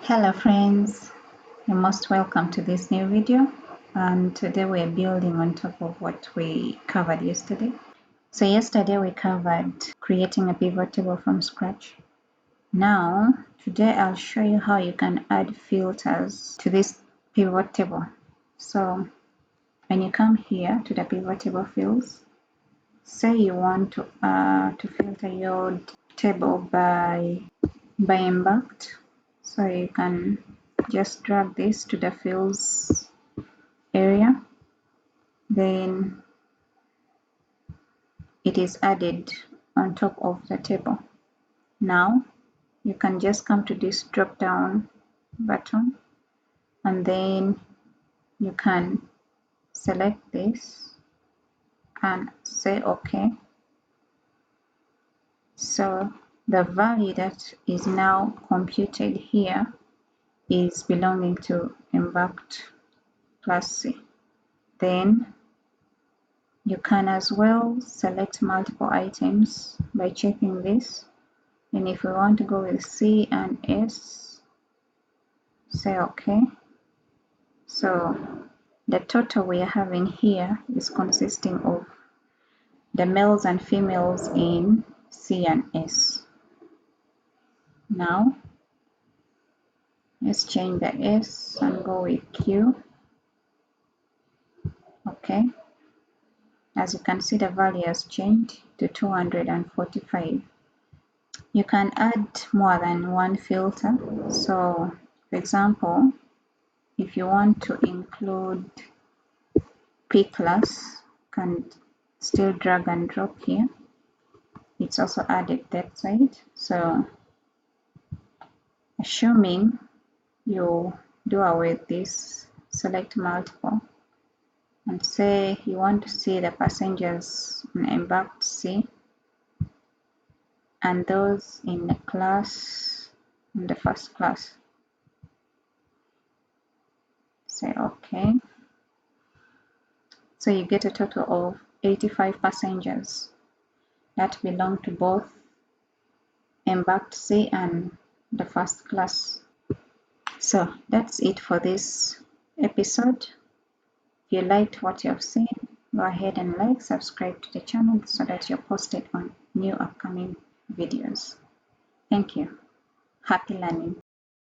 Hello friends, you're most welcome to this new video, and today we're building on top of what we covered yesterday. So yesterday we covered creating a pivot table from scratch. Now today I'll show you how you can add filters to this pivot table. So when you come here to the pivot table fields, say you want to filter your table by embarked, so you can just drag this to the fields area, then it is added on top of the table. Now you can just come to this drop down button and then you can select this and say OK. So the value that is now computed here is belonging to embarked plus C. Then you can as well select multiple items by checking this, and if we want to go with C and S, say OK. So the total we are having here is consisting of the males and females in C and S. Now let's change the S and go with Q. OK. As you can see, the value has changed to 245. You can add more than one filter. So for example, if you want to include P class, you can still drag and drop here. It's also added that side. So assuming you do away with this, select multiple and say you want to see the passengers in embarked C and those in the class, in the first class. Say OK. So you get a total of 85 passengers that belong to both embarked C and the first class. So that's it for this episode. If you liked what you have seen, go ahead and like, subscribe to the channel so that you're posted on new upcoming videos. Thank you. Happy learning.